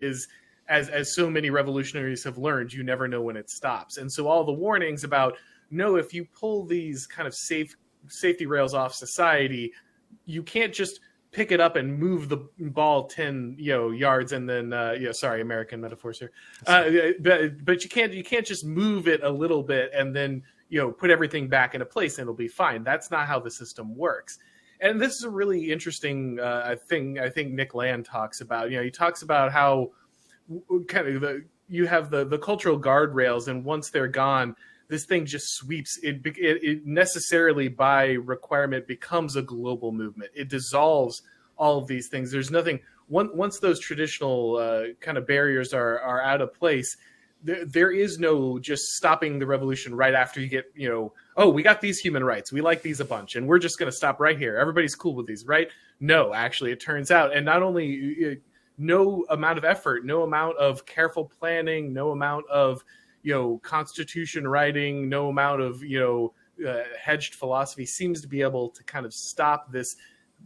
is, as so many revolutionaries have learned, you never know when it stops. And so all the warnings about, no, if you pull these kind of safety rails off society, you can't just pick it up and move the ball 10 yards and then sorry, American metaphors here, but you can't just move it a little bit and then put everything back into place and it'll be fine. That's not how the system works. And this is a really interesting thing I think Nick Land talks about. He talks about how kind of you have the cultural guardrails, and once they're gone, this thing just sweeps. It necessarily, by requirement, becomes a global movement. It dissolves all of these things. There's nothing, once those traditional kind of barriers are out of place, there is no just stopping the revolution right after you get, oh, we got these human rights, we like these a bunch, and we're just going to stop right here. Everybody's cool with these, right? No, actually, it turns out, and not only no amount of effort, no amount of careful planning, no amount of constitution writing, no amount of hedged philosophy seems to be able to kind of stop this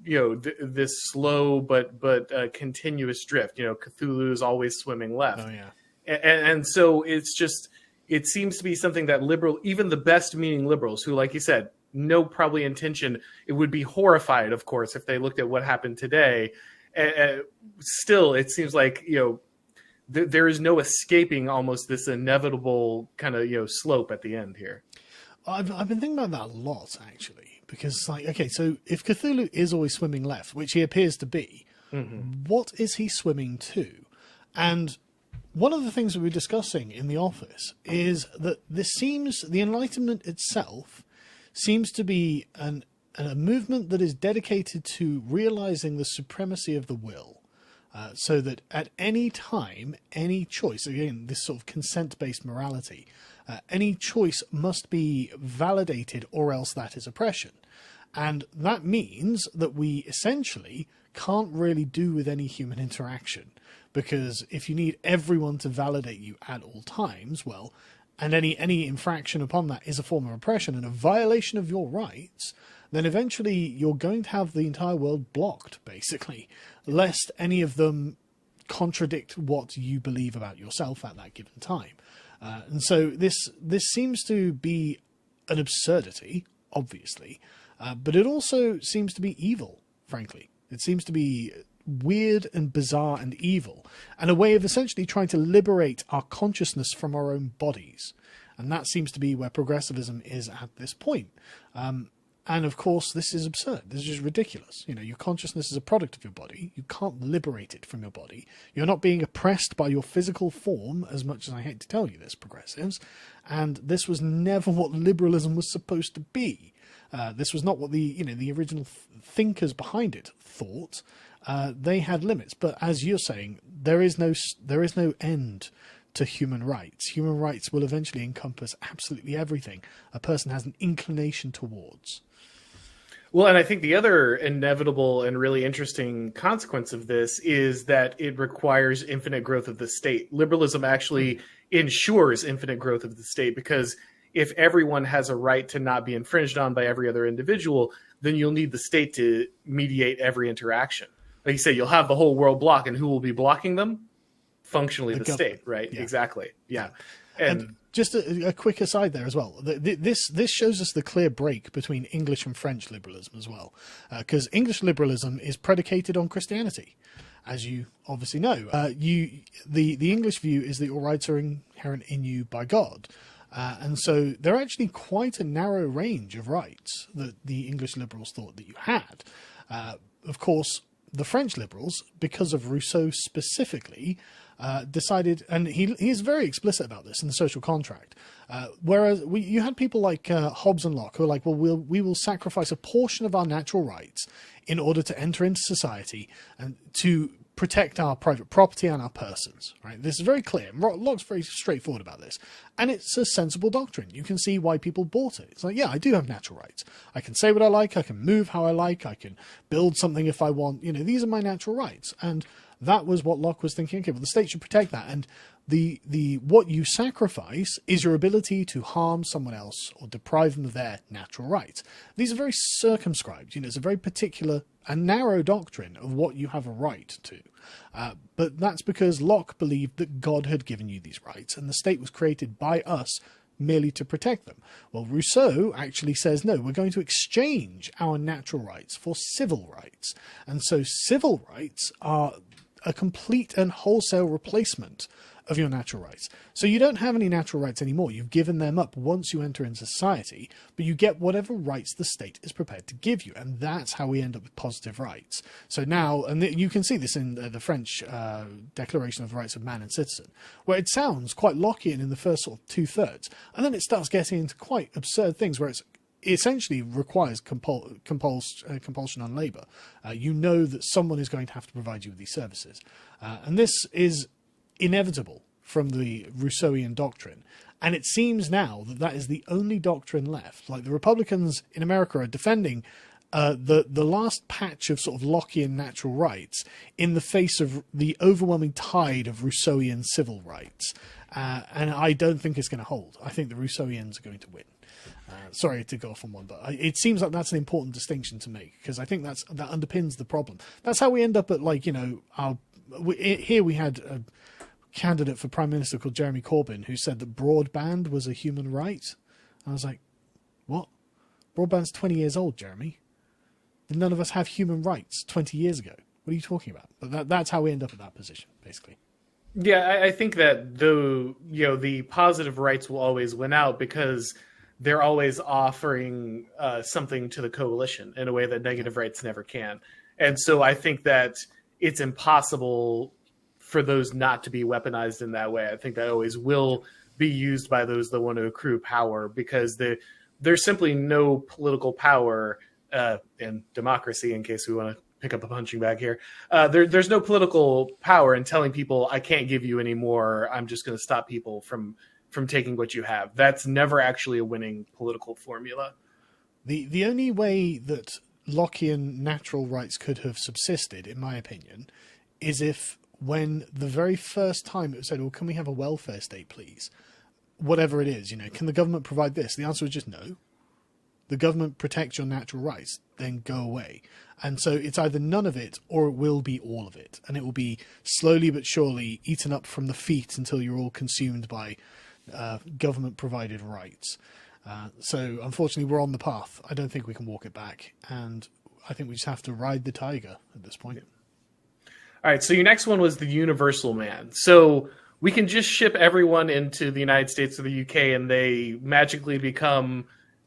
this slow but continuous drift. Cthulhu is always swimming left. Oh yeah. And so it seems to be something that even the best meaning liberals, who, like you said, no probably intention, it would be horrified, of course, if they looked at what happened today. Still, it seems like there is no escaping almost this inevitable kind of slope at the end here. I've been thinking about that a lot, actually, because okay, so if Cthulhu is always swimming left, which he appears to be, what is he swimming to? And one of the things that we're discussing in the office is that the Enlightenment itself seems to be a movement that is dedicated to realizing the supremacy of the will. So that at any time, any choice, again, this sort of consent-based morality, any choice must be validated, or else that is oppression. And that means that we essentially can't really do with any human interaction, because if you need everyone to validate you at all times, well, and any infraction upon that is a form of oppression and a violation of your rights, then eventually you're going to have the entire world blocked, basically, lest any of them contradict what you believe about yourself at that given time. And so this seems to be an absurdity, obviously, but it also seems to be evil, frankly. It seems to be weird and bizarre and evil, and a way of essentially trying to liberate our consciousness from our own bodies. And that seems to be where progressivism is at this point. And of course, this is absurd. This is just ridiculous. Your consciousness is a product of your body. You can't liberate it from your body. You're not being oppressed by your physical form, as much as I hate to tell you this, progressives. And this was never what liberalism was supposed to be. This was not what the original thinkers behind it thought. They had limits. But as you're saying, there is no end to human rights. Human rights will eventually encompass absolutely everything a person has an inclination towards. Well, and I think the other inevitable and really interesting consequence of this is that it requires infinite growth of the state. Liberalism actually ensures infinite growth of the state, because if everyone has a right to not be infringed on by every other individual, then you'll need the state to mediate every interaction. Like you say, you'll have the whole world block, and who will be blocking them? Functionally the state, right? Yeah. Exactly. Yeah. And just a quick aside there as well. This shows us the clear break between English and French liberalism as well, because English liberalism is predicated on Christianity, as you obviously know. The English view is that your rights are inherent in you by God, and so there are actually quite a narrow range of rights that the English liberals thought that you had. Of course, the French liberals, because of Rousseau specifically, decided, and he is very explicit about this in the Social Contract, whereas you had people like Hobbes and Locke who are like, well, we will sacrifice a portion of our natural rights in order to enter into society and to protect our private property and our persons, right? This is very clear. Locke's very straightforward about this, and it's a sensible doctrine. You can see why people bought it. It's like, yeah, I do have natural rights. I can say what I like. I can move how I like. I can build something if I want. These are my natural rights. And that was what Locke was thinking. Okay, well, the state should protect that, and the what you sacrifice is your ability to harm someone else or deprive them of their natural rights. These are very circumscribed. It's a very particular and narrow doctrine of what you have a right to. But that's because Locke believed that God had given you these rights, and the state was created by us merely to protect them. Well, Rousseau actually says, no, we're going to exchange our natural rights for civil rights. And so civil rights are a complete and wholesale replacement of your natural rights. So you don't have any natural rights anymore. You've given them up once you enter into society, but you get whatever rights the state is prepared to give you. And that's how we end up with positive rights. So now, and you can see this in the French Declaration of the Rights of Man and Citizen, where it sounds quite Lockean in the first sort of 2/3. And then it starts getting into quite absurd things where it essentially requires compulsion on labour. You know that someone is going to have to provide you with these services. And this is inevitable from the Rousseauian doctrine. And it seems now that that is the only doctrine left. Like the Republicans in America are defending the last patch of sort of Lockean natural rights in the face of the overwhelming tide of Rousseauian civil rights. And I don't think it's going to hold. I think the Rousseauians are going to win. Sorry to go off on one, but it seems like that's an important distinction to make, because I think that underpins the problem. That's how we end up at, like, here we had a candidate for Prime Minister called Jeremy Corbyn who said that broadband was a human right. I was like, what? Broadband's 20 years old, Jeremy. Did none of us have human rights 20 years ago? What are you talking about? But that's how we end up at that position, basically. Yeah, I think that the positive rights will always win out because they're always offering something to the coalition in a way that negative rights never can. And so I think that it's impossible for those not to be weaponized in that way. I think that always will be used by those that want to accrue power, because there's simply no political power in democracy, in case we want to pick up a punching bag here. There's no political power in telling people, I can't give you any more. I'm just going to stop people from taking what you have. That's never actually a winning political formula. The only way that Lockean natural rights could have subsisted, in my opinion, is if when the very first time it was said, well, can we have a welfare state, please? Whatever it is, can the government provide this? The answer was just no. The government protects your natural rights, then go away. And so it's either none of it or it will be all of it. And it will be slowly but surely eaten up from the feet until you're all consumed by government-provided rights. So unfortunately, we're on the path. I don't think we can walk it back. And I think we just have to ride the tiger at this point. All right, so your next one was the universal man. So we can just ship everyone into the United States or the UK and they magically become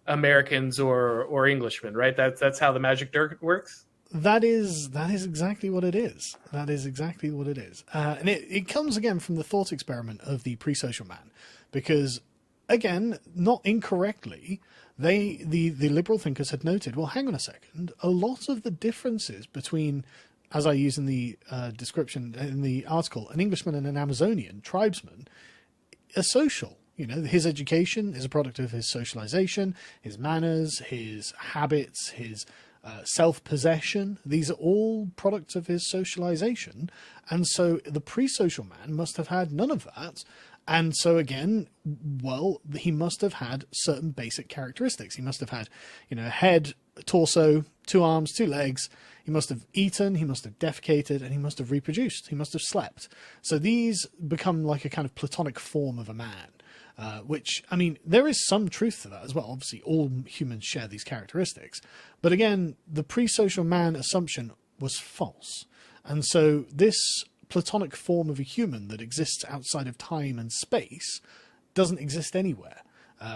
Americans or Englishmen, right? That's how the magic dirt works? That is exactly what it is. That is exactly what it is. And it comes again from the thought experiment of the pre-social man. Because, again, not incorrectly, the liberal thinkers had noted, well, hang on a second, a lot of the differences between, as I use in the description, in the article, an Englishman and an Amazonian tribesman are social. His education is a product of his socialization, his manners, his habits, his self-possession. These are all products of his socialization. And so the pre-social man must have had none of that. And so again, well, he must have had certain basic characteristics. He must have had, a head, a torso, 2 arms, 2 legs. He must have eaten, he must have defecated, and he must have reproduced. He must have slept. So these become like a kind of platonic form of a man. Which, I mean, there is some truth to that as well. Obviously, all humans share these characteristics. But again, the pre-social man assumption was false. And so this platonic form of a human that exists outside of time and space doesn't exist anywhere.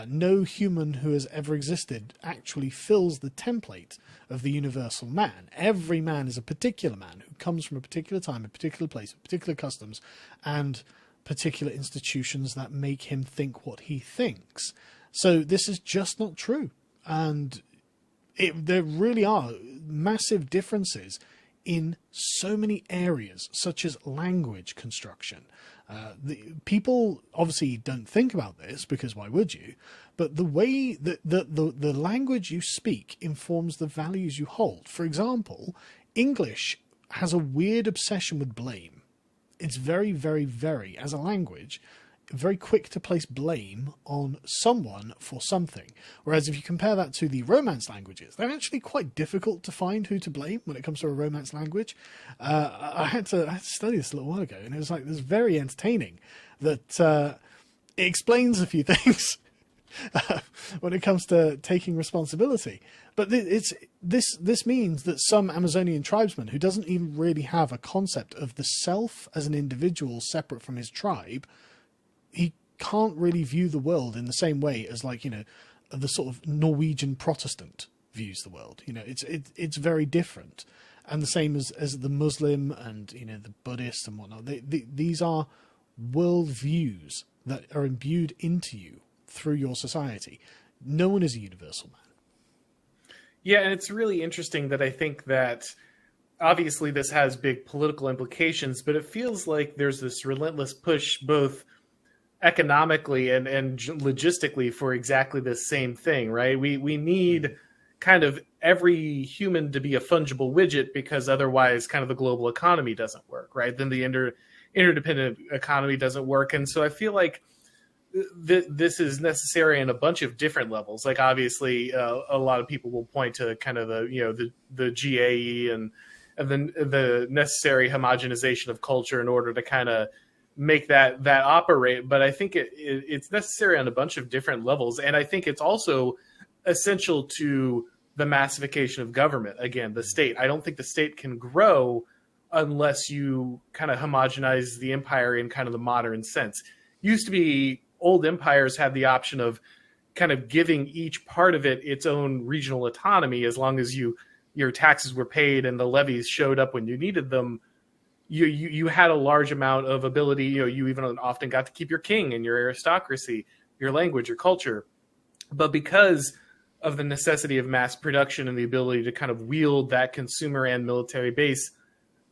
No human who has ever existed actually fills the template of the universal man. Every man is a particular man who comes from a particular time, a particular place, particular customs, and particular institutions that make him think what he thinks. So this is just not true. And there really are massive differences in so many areas, such as language construction. People obviously don't think about this, because why would you? But the way that the language you speak informs the values you hold. For example, English has a weird obsession with blame. it's very, very, very, as a language, very quick to place blame on someone for something. Whereas if you compare that to the Romance languages, they're actually quite difficult to find who to blame when it comes to a Romance language. I had to study this a little while ago, and it was very entertaining that it explains a few things when it comes to taking responsibility. But this means that some Amazonian tribesman who doesn't even really have a concept of the self as an individual separate from his tribe, he can't really view the world in the same way as, like, you know, the sort of Norwegian Protestant views the world. You know, it's very different. And the same as the Muslim and, you know, the Buddhist and whatnot. These are world views that are imbued into you through your society. No one is a universal man. Yeah, and it's really interesting that I think that obviously this has big political implications, but it feels like there's this relentless push both economically and logistically for exactly the same thing, right? We need kind of every human to be a fungible widget, because otherwise kind of the global economy doesn't work, right? Then the interdependent economy doesn't work. And so I feel like this is necessary in a bunch of different levels. Like, obviously, a lot of people will point to kind of the GAE and the necessary homogenization of culture in order to kind of make that operate. But I think it's necessary on a bunch of different levels. And I think it's also essential to the massification of government. Again, the state. I don't think the state can grow unless you kind of homogenize the empire in kind of the modern sense. Used to be old empires had the option of kind of giving each part of it its own regional autonomy, as long as your taxes were paid and the levies showed up when you needed them. You had a large amount of ability. You know, you even often got to keep your king and your aristocracy, your language, your culture. But because of the necessity of mass production and the ability to kind of wield that consumer and military base,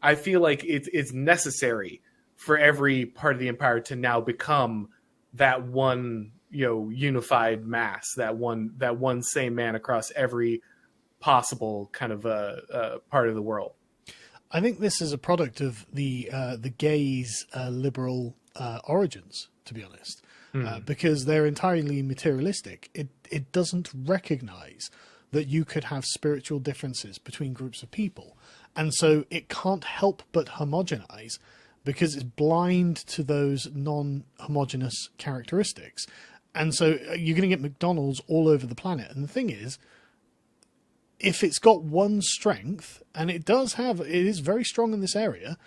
I feel like it's necessary for every part of the empire to now become that one, you know, unified mass, that one same man across every possible kind of part of the world. I think this is a product of the gays' liberal origins, to be honest, because they're entirely materialistic. It doesn't recognize that you could have spiritual differences between groups of people, and so it can't help but homogenize because it's blind to those non-homogeneous characteristics. And so you're going to get McDonald's all over the planet. And the thing is, if it's got one strength, and it is very strong in this area,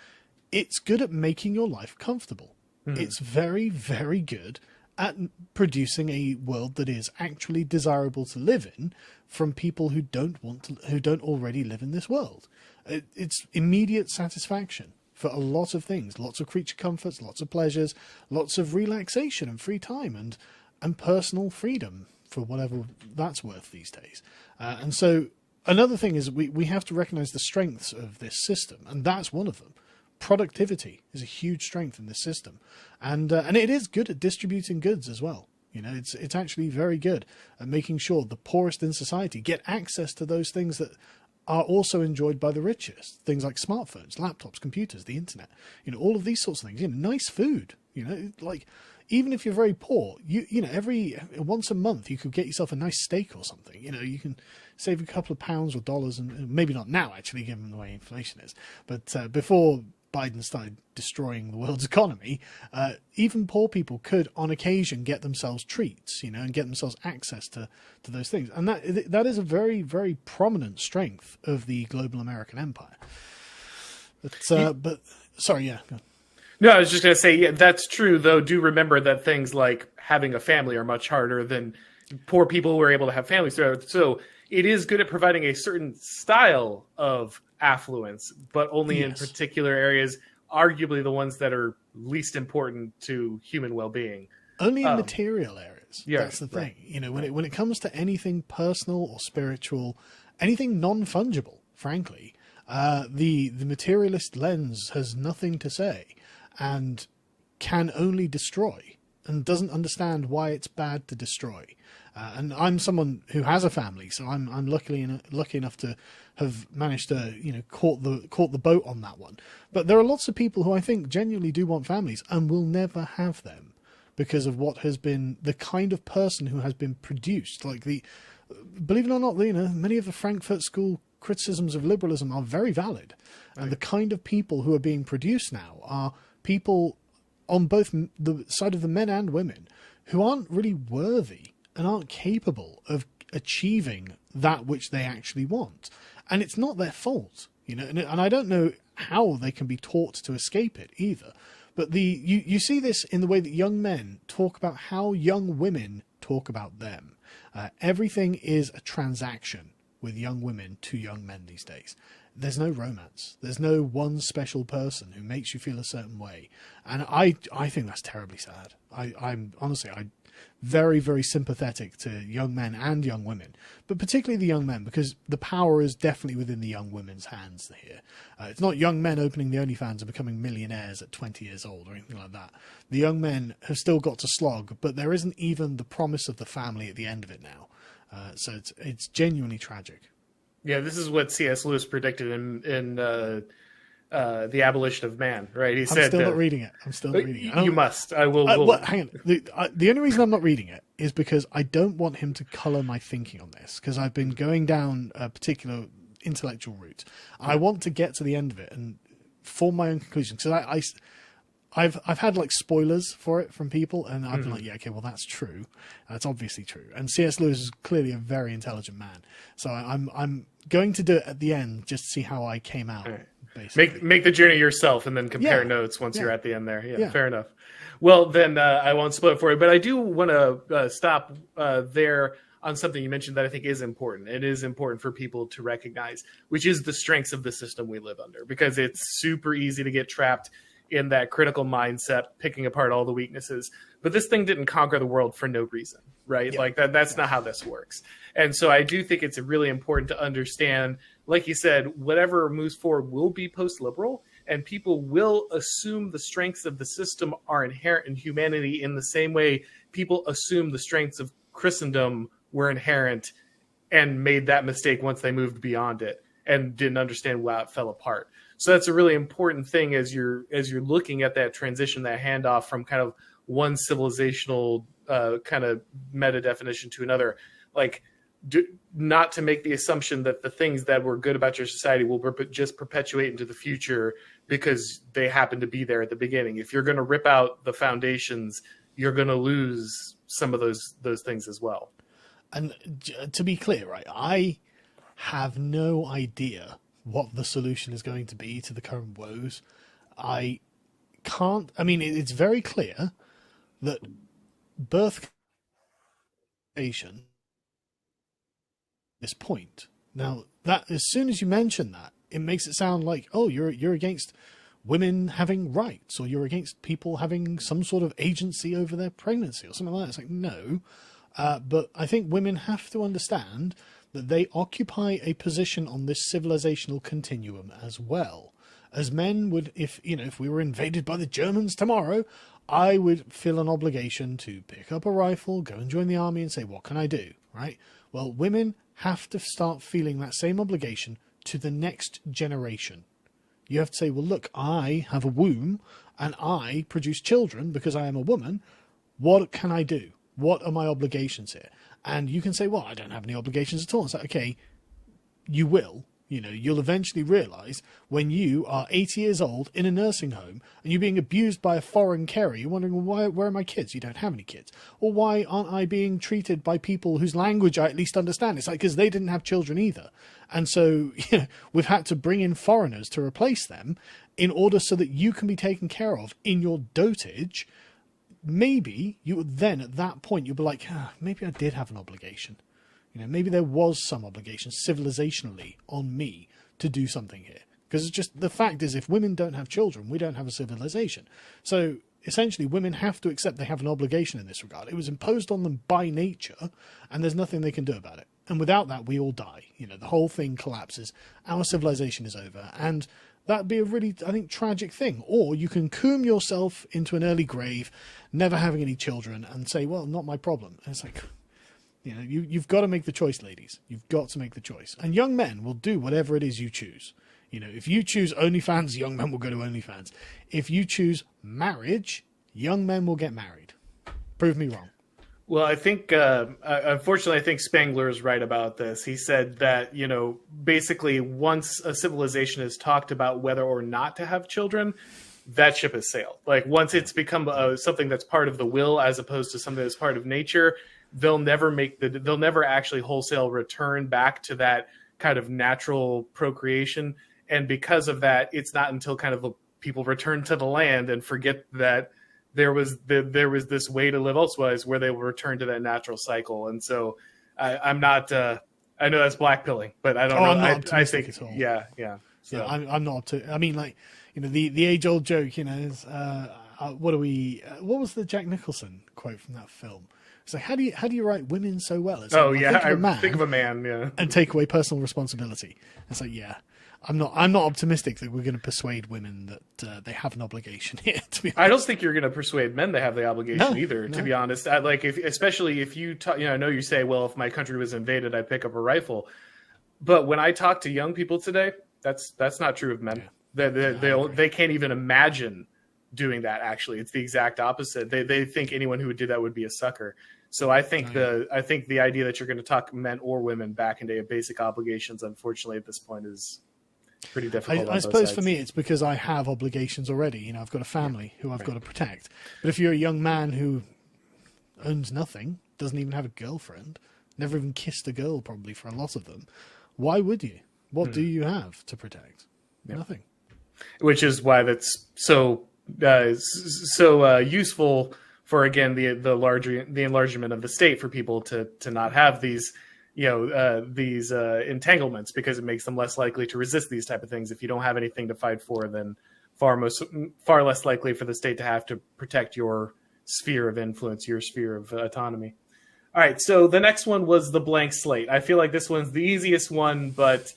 it's good at making your life comfortable. It's very, very good at producing a world that is actually desirable to live in from people who don't already live in this world. It's immediate satisfaction for a lot of things, lots of creature comforts, lots of pleasures, lots of relaxation and free time and personal freedom for whatever that's worth these days. And so another thing is we have to recognize the strengths of this system, and that's one of them. Productivity is a huge strength in this system, and it is good at distributing goods as well. You know, it's actually very good at making sure the poorest in society get access to those things that are also enjoyed by the richest. Things like smartphones, laptops, computers, the internet. You know, all of these sorts of things. You know, nice food. You know, like even if you're very poor, you know, once a month you could get yourself a nice steak or something. You know, you can save a couple of pounds or dollars, and maybe not now actually, given the way inflation is. But before Biden started destroying the world's economy, even poor people could, on occasion, get themselves treats, you know, and get themselves access to those things. And that is a very, very prominent strength of the global American empire. But sorry, yeah. Go on. No, I was just going to say, yeah, that's true, though. Do remember that things like having a family are much harder than poor people who are able to have families. So it is good at providing a certain style of affluence, but only in particular areas, arguably the ones that are least important to human well-being. Only in material areas. Yeah, that's the thing. Right. You know, when it comes to anything personal or spiritual, anything non-fungible, frankly, the materialist lens has nothing to say and can only destroy. and doesn't understand why it's bad to destroy. And I'm someone who has a family, so I'm lucky enough to have managed to caught the boat on that one. But there are lots of people who I think genuinely do want families and will never have them because of what has been the kind of person who has been produced. Like believe it or not, many of the Frankfurt School criticisms of liberalism are very valid, and the kind of people who are being produced now are people on both the side of the men and women who aren't really worthy and aren't capable of achieving that which they actually want. And it's not their fault, and I don't know how they can be taught to escape it either. But you see this in the way that young men talk about how young women talk about them. Everything is a transaction with young women to young men these days. There's no romance. There's no one special person who makes you feel a certain way. And I think that's terribly sad. I'm honestly very, very sympathetic to young men and young women, but particularly the young men, because the power is definitely within the young women's hands here. It's not young men opening the OnlyFans and becoming millionaires at 20 years old or anything like that. The young men have still got to slog, but there isn't even the promise of the family at the end of it now. So it's genuinely tragic. Yeah, this is what C.S. Lewis predicted in The Abolition of Man, right? He said, I'm still not reading it. I'm still not reading it. You must. I will. Hang on. The only reason I'm not reading it is because I don't want him to colour my thinking on this, because I've been going down a particular intellectual route. I want to get to the end of it and form my own conclusion, because I've had like spoilers for it from people, and I've been like, yeah, okay, well that's true. That's obviously true. And C.S. Lewis is clearly a very intelligent man, so I'm going to do it at the end just to see how I came out. Right. Basically, make the journey yourself, and then compare notes once you're at the end there. Yeah, fair enough. Well, then I won't spoil it for you, but I do want to stop there on something you mentioned that I think is important. It is important for people to recognize, which is the strengths of the system we live under, because it's super easy to get trapped in that critical mindset, picking apart all the weaknesses. But this thing didn't conquer the world for no reason, right? Like that's not how this works. And so I do think it's really important to understand, like you said, whatever moves forward will be post-liberal, and people will assume the strengths of the system are inherent in humanity in the same way people assume the strengths of Christendom were inherent and made that mistake once they moved beyond it and didn't understand why it fell apart. So that's a really important thing as you're looking at that transition, that handoff from kind of one civilizational kind of meta definition to another. Like, not to make the assumption that the things that were good about your society will just perpetuate into the future because they happen to be there at the beginning. If you're going to rip out the foundations, you're going to lose some of those things as well. And to be clear, right, I have no idea what the solution is going to be to the current woes. It's very clear that birth creation this point. Now, that as soon as you mention that, it makes it sound like, oh, you're against women having rights, or you're against people having some sort of agency over their pregnancy or something like that. It's like, no. But I think women have to understand that they occupy a position on this civilizational continuum as well. As men would, if we were invaded by the Germans tomorrow, I would feel an obligation to pick up a rifle, go and join the army and say, what can I do, right? Well, women have to start feeling that same obligation to the next generation. You have to say, well, look, I have a womb and I produce children because I am a woman. What can I do? What are my obligations here? And you can say, well, I don't have any obligations at all. It's like, okay, you will. You'll eventually realize when you are 80 years old in a nursing home and you're being abused by a foreign carer, you're wondering, well, where are my kids? You don't have any kids. Or why aren't I being treated by people whose language I at least understand? It's like, because they didn't have children either. And so we've had to bring in foreigners to replace them in order so that you can be taken care of in your dotage. Maybe you would then, at that point, you'll be like, maybe I did have an obligation. Maybe there was some obligation civilizationally on me to do something here. Because it's just, the fact is, if women don't have children, we don't have a civilization. So essentially, women have to accept they have an obligation in this regard. It was imposed on them by nature, and there's nothing they can do about it. And without that, we all die. The whole thing collapses. Our civilization is over. And that'd be a really, I think, tragic thing. Or you can coom yourself into an early grave, never having any children, and say, well, not my problem. And it's like, you know, you've got to make the choice, ladies. You've got to make the choice. And young men will do whatever it is you choose. You know, if you choose OnlyFans, young men will go to OnlyFans. If you choose marriage, young men will get married. Prove me wrong. Well, I think, unfortunately, I think Spangler is right about this. He said that, you know, basically once a civilization has talked about whether or not to have children, that ship has sailed. Like once it's become something that's part of the will as opposed to something that's part of nature, they'll never actually wholesale return back to that kind of natural procreation. And because of that, it's not until kind of people return to the land and forget that there was this way to live elsewise where they will return to that natural cycle. And so I'm not, I know that's blackpilling, but I don't know. I'm not optimistic I think, at all. Yeah. So. Yeah, I'm not. I mean, like, you know, the age old joke, you know, is, what was the Jack Nicholson quote from that film? It's like, how do you write women so well? It's like, think of a man, yeah. And take away personal responsibility. It's like, yeah, I'm not optimistic that we're going to persuade women that they have an obligation here. To be honest. I don't think you're going to persuade men they have the obligation either. To be honest, especially if you I know you say, well, if my country was invaded, I'd pick up a rifle. But when I talk to young people today, that's not true of men. Yeah. They can't even imagine doing that. Actually, it's the exact opposite. They think anyone who would do that would be a sucker. So I think the idea that you're going to talk men or women back into basic obligations, unfortunately, at this point is pretty difficult. I suppose for me, it's because I have obligations already. You know, I've got a family who I've got to protect. But if you're a young man who owns nothing, doesn't even have a girlfriend, never even kissed a girl, probably for a lot of them, why would you? What do you have to protect? Yeah. Nothing. Which is why that's so useful for, again, the enlargement of the state, for people to not have these these entanglements, because it makes them less likely to resist these type of things. If you don't have anything to fight for, then far less likely for the state to have to protect your sphere of influence, your sphere of autonomy. All right, so the next one was the blank slate. I feel like this one's the easiest one, but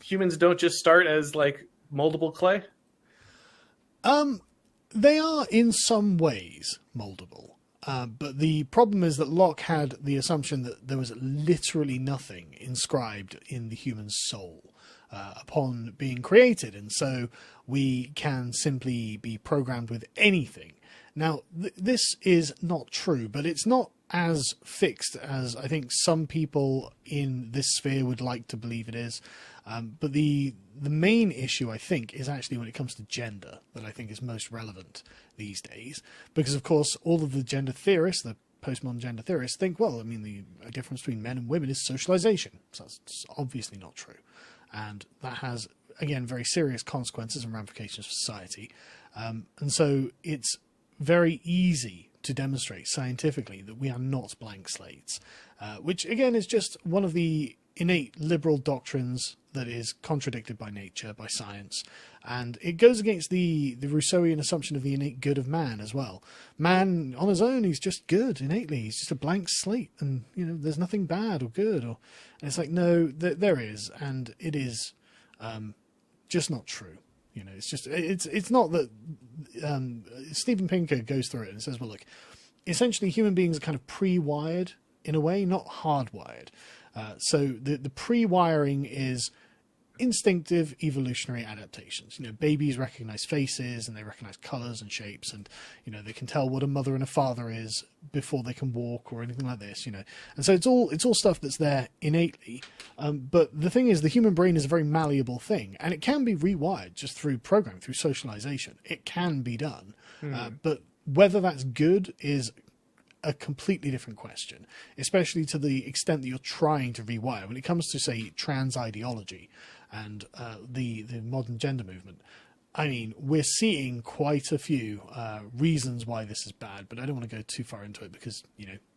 humans don't just start as like moldable clay. They are in some ways moldable. But the problem is that Locke had the assumption that there was literally nothing inscribed in the human soul upon being created. And so we can simply be programmed with anything. Now, this is not true, but it's not as fixed as I think some people in this sphere would like to believe it is. But the main issue, I think, is actually when it comes to gender that I think is most relevant these days. Because, of course, all of the gender theorists, the postmodern gender theorists, think, well, I mean, the difference between men and women is socialization. So that's obviously not true. And that has, again, very serious consequences and ramifications for society. And so it's very easy to demonstrate scientifically that we are not blank slates, which, again, is just one of the innate liberal doctrines that is contradicted by nature, by science, and it goes against the Rousseauian assumption of the innate good of man as well. Man on his own, he's just good innately. He's just a blank slate, and there's nothing bad or good. And it's like, no, there is, and it is just not true. It's not that. Steven Pinker goes through it and says, well, look, essentially human beings are kind of pre-wired in a way, not hardwired. So the pre-wiring is instinctive evolutionary adaptations. Babies recognize faces and they recognize colors and shapes, and they can tell what a mother and a father is before they can walk or anything like this. And so it's all stuff that's there innately. But the thing is, the human brain is a very malleable thing, and it can be rewired just through programming, through socialization. It can be done, but whether that's good is a completely different question, especially to the extent that you're trying to rewire. When it comes to, say, trans ideology and the modern gender movement, I mean, we're seeing quite a few reasons why this is bad, but I don't want to go too far into it because,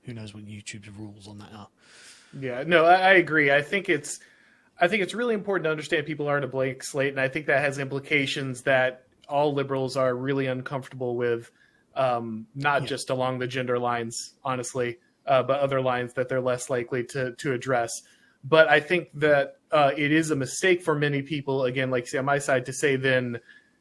who knows what YouTube's rules on that are. Yeah, no, I agree. I think it's really important to understand people aren't a blank slate, and I think that has implications that all liberals are really uncomfortable with. Not just along the gender lines, honestly, but other lines that they're less likely to address. But I think that it is a mistake for many people, again, like say on my side, to say then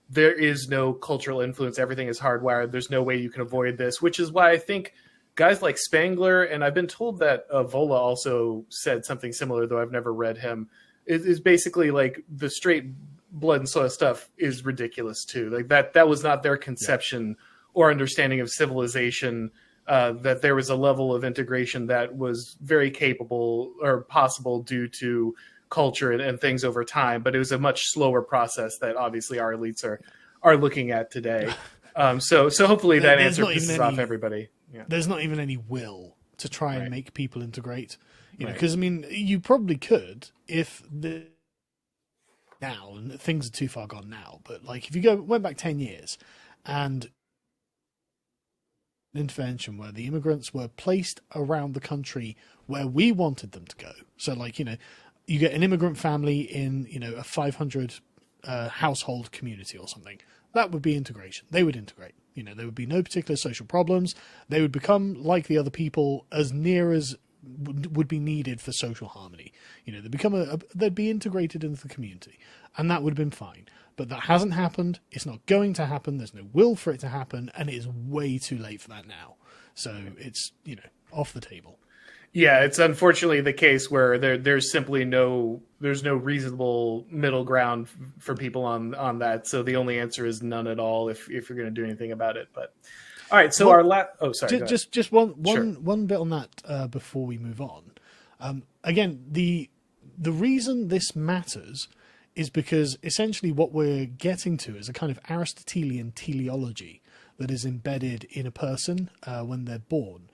there is no cultural influence. Everything is hardwired. There's no way you can avoid this, which is why I think guys like Spangler, and I've been told that Vola also said something similar, though I've never read him, is basically like the straight blood and soil stuff is ridiculous too. Like that was not their conception or understanding of civilization, that there was a level of integration that was very capable or possible due to culture and things over time, but it was a much slower process that obviously our elites are looking at today. So hopefully that answer pisses off everybody. Yeah. There's not even any will to try and make people integrate, you know, because I mean, you probably could if now, and things are too far gone now, but like if you went back 10 years and an intervention where the immigrants were placed around the country where we wanted them to go. So like, you know, you get an immigrant family in, you know, a 500 household community or something. That would be integration. They would integrate. You know, there would be no particular social problems. They would become like the other people as near as would be needed for social harmony. You know, they'd be integrated into the community, and that would have been fine. But that hasn't happened. It's not going to happen. There's no will for it to happen, and it is way too late for that now. So it's, you know, off the table. Yeah, it's unfortunately the case where there's simply no reasonable middle ground for people on that. So the only answer is none at all if you're going to do anything about it. But all right, so just one bit on that before we move on. Again, the reason this matters is because essentially what we're getting to is a kind of Aristotelian teleology that is embedded in a person when they're born.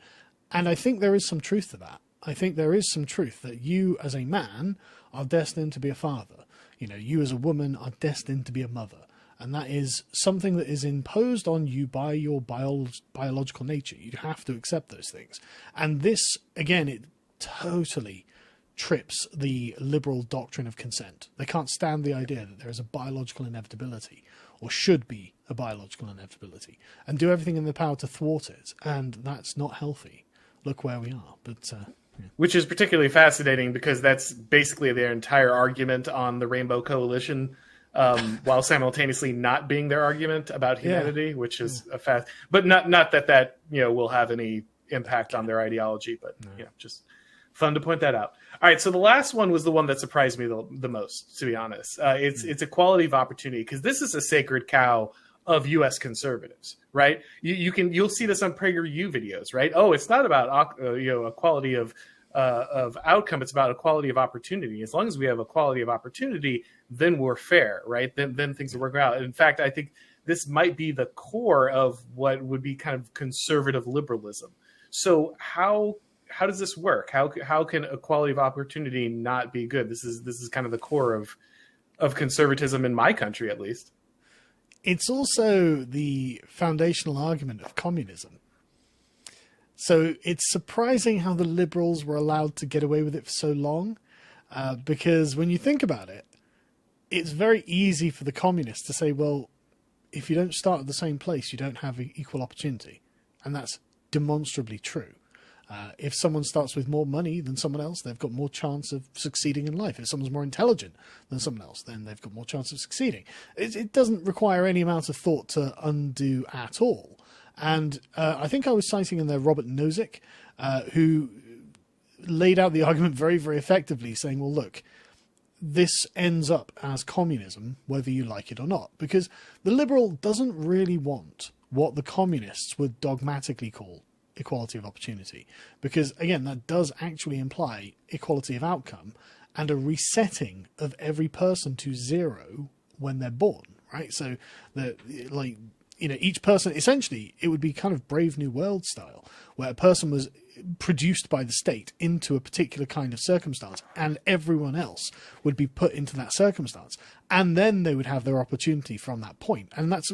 And I think there is some truth to that. I think there is some truth that you as a man are destined to be a father. You know, you as a woman are destined to be a mother. And that is something that is imposed on you by your biological nature. You have to accept those things. And this, again, it totally trips the liberal doctrine of consent. They can't stand the idea that there is a biological inevitability, or should be a biological inevitability, and do everything in their power to thwart it. And that's not healthy. Look where we are. But yeah. Which is particularly fascinating because that's basically their entire argument on the Rainbow Coalition, while simultaneously not being their argument about humanity, which is a fact. But not that you know will have any impact on their ideology. But you know, just fun to point that out. All right, so the last one was the one that surprised me the most, to be honest. It's equality of opportunity, because this is a sacred cow of U.S. conservatives, right? You'll see this on PragerU videos, right? Oh, it's not about equality of outcome; it's about equality of opportunity. As long as we have equality of opportunity, then we're fair, right? Then things are working out. In fact, I think this might be the core of what would be kind of conservative liberalism. So how does this work? How can equality of opportunity not be good? This is kind of the core of conservatism in my country, at least. It's also the foundational argument of communism. So it's surprising how the liberals were allowed to get away with it for so long, because when you think about it, it's very easy for the communists to say, well, if you don't start at the same place, you don't have equal opportunity. And that's demonstrably true. If someone starts with more money than someone else, they've got more chance of succeeding in life. If someone's more intelligent than someone else, then they've got more chance of succeeding. It doesn't require any amount of thought to undo at all. And I think I was citing in there Robert Nozick, who laid out the argument very, very effectively, saying, well, look, this ends up as communism, whether you like it or not, because the liberal doesn't really want what the communists would dogmatically call equality of opportunity, because again, that does actually imply equality of outcome and a resetting of every person to zero when they're born, right? So each person, essentially it would be kind of Brave New World style, where a person was produced by the state into a particular kind of circumstance and everyone else would be put into that circumstance, and then they would have their opportunity from that point. And that's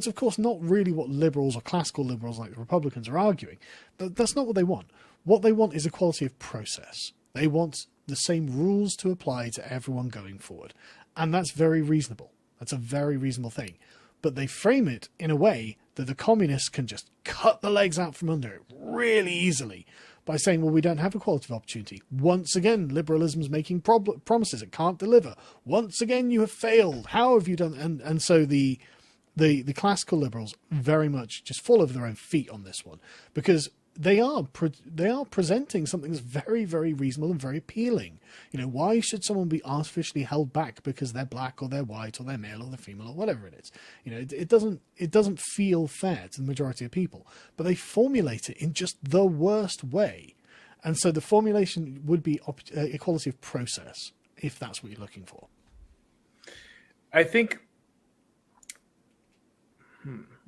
of course not really what liberals or classical liberals like the Republicans are arguing. That's not what they want. What they want is equality of process. They want the same rules to apply to everyone going forward, and that's very reasonable. That's a very reasonable thing. But they frame it in a way that the communists can just cut the legs out from under it really easily by saying, well, we don't have equality of opportunity. Once again, liberalism is making promises it can't deliver. Once again, you have failed. How have you done? And so the classical liberals very much just fall over their own feet on this one, because they are presenting something that's very, very reasonable and very appealing. You know, why should someone be artificially held back because they're black or they're white or they're male or they're female or whatever it is? You know, it doesn't feel fair to the majority of people, but they formulate it in just the worst way. And so the formulation would be equality of process, if that's what you're looking for. I think.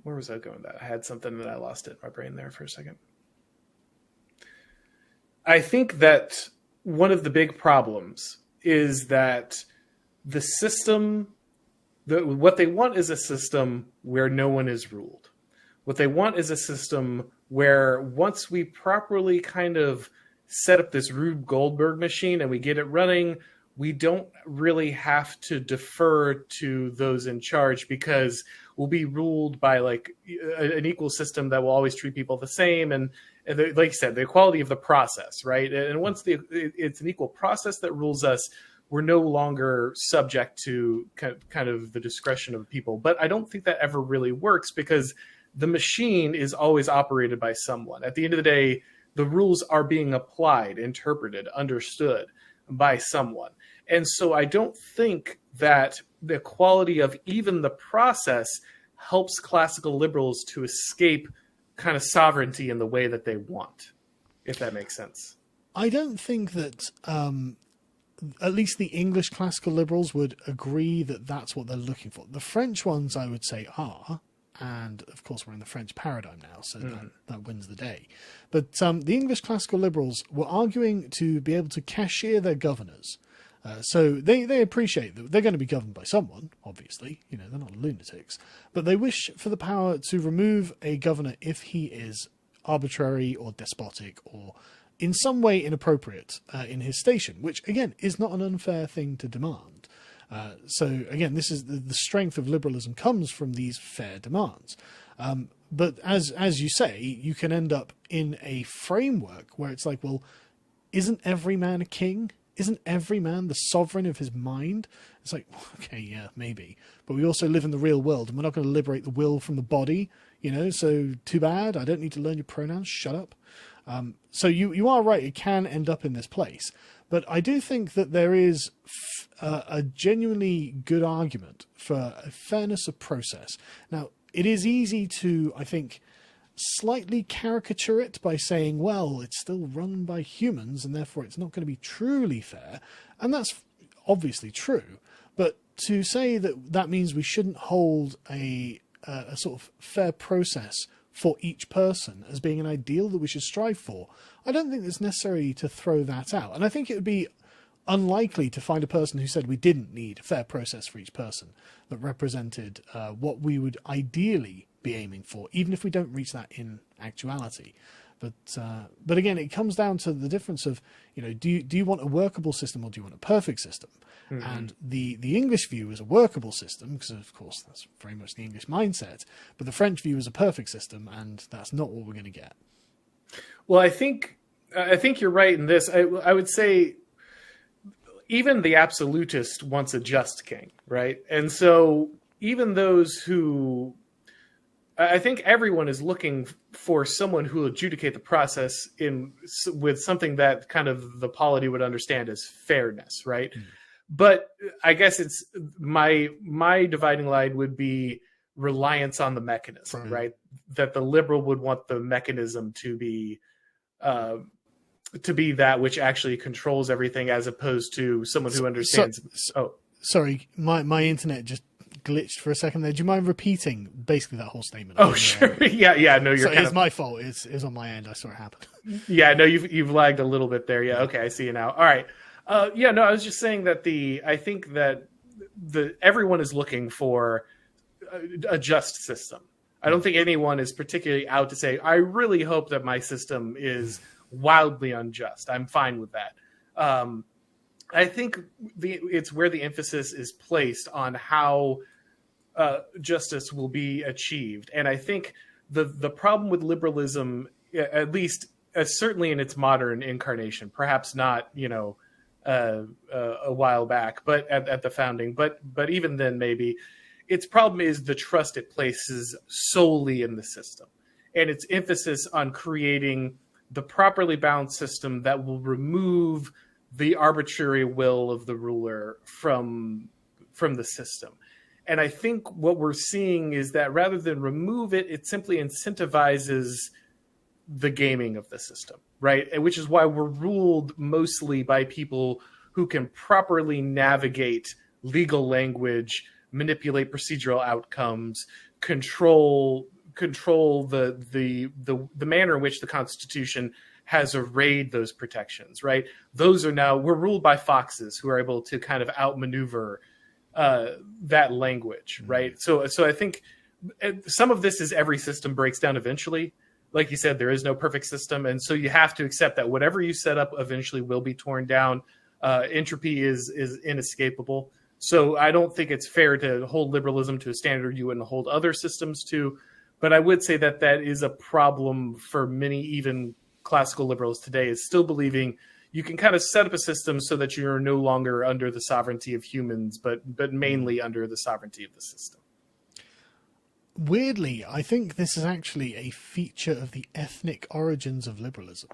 Where was I going with that? I had something that I lost it in my brain there for a second. I think that one of the big problems is that the system, what they want is a system where no one is ruled. What they want is a system where once we properly kind of set up this Rube Goldberg machine and we get it running, we don't really have to defer to those in charge, because we'll be ruled by like an equal system that will always treat people the same. And like you said, the equality of the process, right? And once it's an equal process that rules us, we're no longer subject to kind of the discretion of people. But I don't think that ever really works, because the machine is always operated by someone. At the end of the day, the rules are being applied, interpreted, understood by someone. And so I don't think that the quality of even the process helps classical liberals to escape kind of sovereignty in the way that they want, if that makes sense. I don't think that at least the English classical liberals would agree that that's what they're looking for. The French ones, I would say, are, and of course we're in the French paradigm now, so that wins the day. But the English classical liberals were arguing to be able to cashier their governors. So they appreciate that they're going to be governed by someone, obviously. You know, they're not lunatics. But they wish for the power to remove a governor if he is arbitrary or despotic or in some way inappropriate in his station, which, again, is not an unfair thing to demand. So, again, this is the strength of liberalism comes from these fair demands. But as you say, you can end up in a framework where it's like, well, isn't every man a king? Isn't every man the sovereign of his mind? It's like, okay, yeah, maybe. But we also live in the real world, and we're not going to liberate the will from the body, you know, so too bad. I don't need to learn your pronouns. Shut up. So you are right. It can end up in this place. But I do think that there is a genuinely good argument for a fairness of process. Now, it is easy to, I think, slightly caricature it by saying, well, it's still run by humans and therefore it's not going to be truly fair. And that's obviously true. But to say that that means we shouldn't hold a sort of fair process for each person as being an ideal that we should strive for, I don't think it's necessary to throw that out. And I think it would be unlikely to find a person who said we didn't need a fair process for each person that represented what we would ideally be aiming for, even if we don't reach that in actuality. But again, it comes down to the difference of, you know, do you want a workable system or do you want a perfect system? Mm-hmm. And the English view is a workable system, because of course that's very much the English mindset, but the French view is a perfect system, and that's not what we're going to get. Well, I think you're right in this. I would say even the absolutist wants a just king, right? And so even those who, I think everyone is looking for someone who will adjudicate the process with something that kind of the polity would understand as fairness, right? Mm. But I guess it's my dividing line would be reliance on the mechanism, right? That the liberal would want the mechanism to be that which actually controls everything, as opposed to someone who understands. Sorry, my internet just glitched for a second there. Do you mind repeating basically that whole statement? Oh, sure. Yeah. No, you're. It's my fault. It's on my end. I saw it happen. Yeah. No, you've lagged a little bit there. Yeah. Okay. I see you now. All right. Yeah. No, I was just saying that I think that everyone is looking for a just system. I don't think anyone is particularly out to say, I really hope that my system is wildly unjust. I'm fine with that. I think it's where the emphasis is placed on how justice will be achieved. And I think the problem with liberalism, at least certainly in its modern incarnation, perhaps not, a while back, but at the founding, but even then, maybe its problem is the trust it places solely in the system and its emphasis on creating the properly balanced system that will remove the arbitrary will of the ruler from the system. And I think what we're seeing is that rather than remove it, it simply incentivizes the gaming of the system, right? And which is why we're ruled mostly by people who can properly navigate legal language, manipulate procedural outcomes, control the manner in which the Constitution has arrayed those protections, right? We're ruled by foxes who are able to kind of outmaneuver that language, right? So I think some of this is every system breaks down eventually. Like you said, there is no perfect system, and so you have to accept that whatever you set up eventually will be torn down. Entropy is inescapable. So I don't think it's fair to hold liberalism to a standard you wouldn't hold other systems to. But I would say that is a problem for many, even classical liberals today, is still believing you can kind of set up a system so that you're no longer under the sovereignty of humans, but mainly under the sovereignty of the system. Weirdly, I think this is actually a feature of the ethnic origins of liberalism.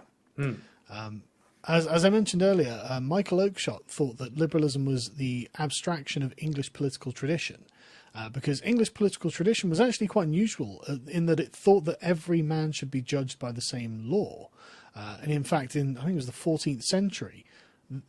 As I mentioned earlier, Michael Oakeshott thought that liberalism was the abstraction of English political tradition, because English political tradition was actually quite unusual in that it thought that every man should be judged by the same law. And in fact, I think it was the 14th century,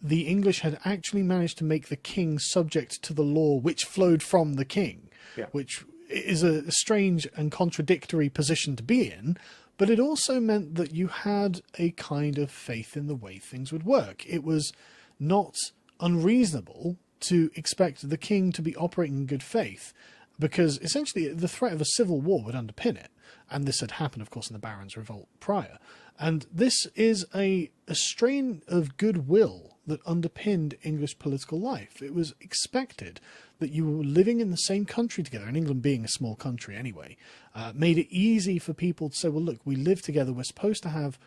the English had actually managed to make the king subject to the law which flowed from the king, which is a strange and contradictory position to be in. But it also meant that you had a kind of faith in the way things would work. It was not unreasonable to expect the king to be operating in good faith, because essentially the threat of a civil war would underpin it. And this had happened, of course, in the Barons' Revolt prior. And this is a strain of goodwill that underpinned English political life. It was expected that you were living in the same country together, and England being a small country anyway, made it easy for people to say, well, look, we live together, we're supposed to have,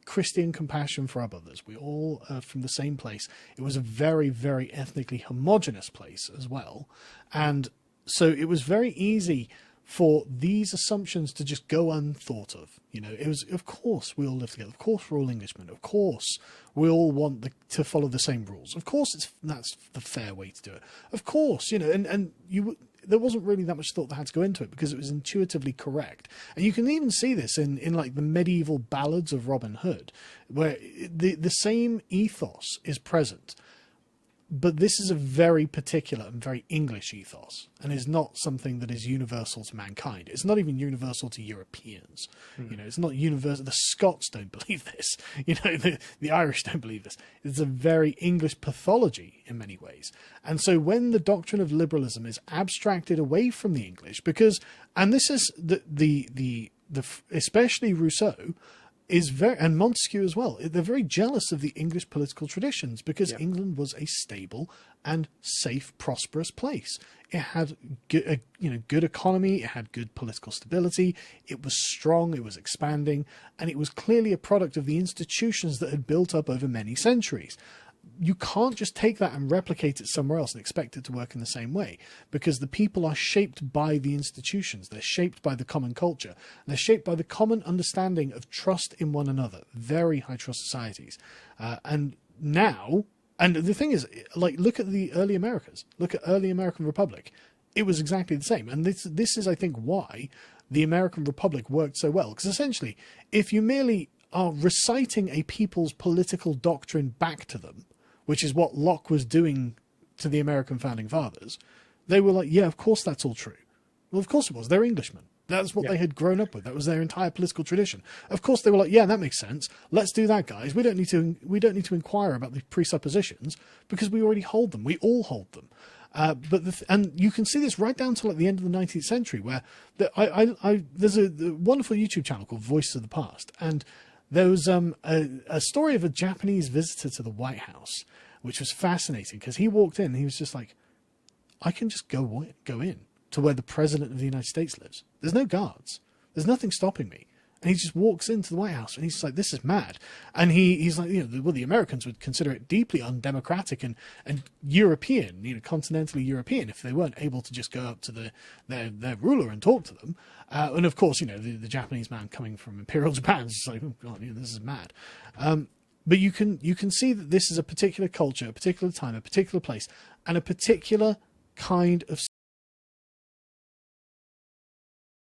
Christian compassion for our brothers. We all are from the same place. It was a very, very ethnically homogenous place as well. And so it was very easy for these assumptions to just go unthought of. It was, of course, we all live together. Of course, we're all Englishmen. Of course, we all want to follow the same rules. Of course, that's the fair way to do it. Of course, there wasn't really that much thought that had to go into it because it was intuitively correct. And you can even see this in like the medieval ballads of Robin Hood, where the same ethos is present. But this is a very particular and very English ethos, and is not something that is universal to mankind. It's not even universal to Europeans. It's not universal. The Scots don't believe this. The Irish don't believe this. It's a very English pathology in many ways. And so when the doctrine of liberalism is abstracted away from the English, and this is the especially Rousseau, and Montesquieu as well, they're very jealous of the English political traditions because England was a stable and safe, prosperous place. It had good economy, it had good political stability, it was strong, it was expanding, and it was clearly a product of the institutions that had built up over many centuries. You can't just take that and replicate it somewhere else and expect it to work in the same way, because the people are shaped by the institutions. They're shaped by the common culture. They're shaped by the common understanding of trust in one another. Very high trust societies. And the thing is, look at the early Americas. Look at early American Republic. It was exactly the same. And this is, I think, why the American Republic worked so well. Because essentially, if you merely are reciting a people's political doctrine back to them, which is what Locke was doing to the American founding fathers, they were like, yeah, of course that's all true. Well, of course it was. They're Englishmen. That's what they had grown up with. That was their entire political tradition. Of course they were like, yeah, that makes sense. Let's do that, guys. We don't need to inquire about the presuppositions because we already hold them. We all hold them. And you can see this right down to the end of the 19th century, where there's a wonderful YouTube channel called Voice of the Past, and there was a story of a Japanese visitor to the White House, which was fascinating because he walked in and he was just like, I can just go in to where the President of the United States lives. There's no guards. There's nothing stopping me. And he just walks into the White House, and he's just like, "This is mad." And he's like, the Americans would consider it deeply undemocratic and European, continentally European, if they weren't able to just go up to their ruler and talk to them. And of course, the Japanese man coming from Imperial Japan is just like, "Oh God, this is mad." But you can see that this is a particular culture, a particular time, a particular place, and a particular kind of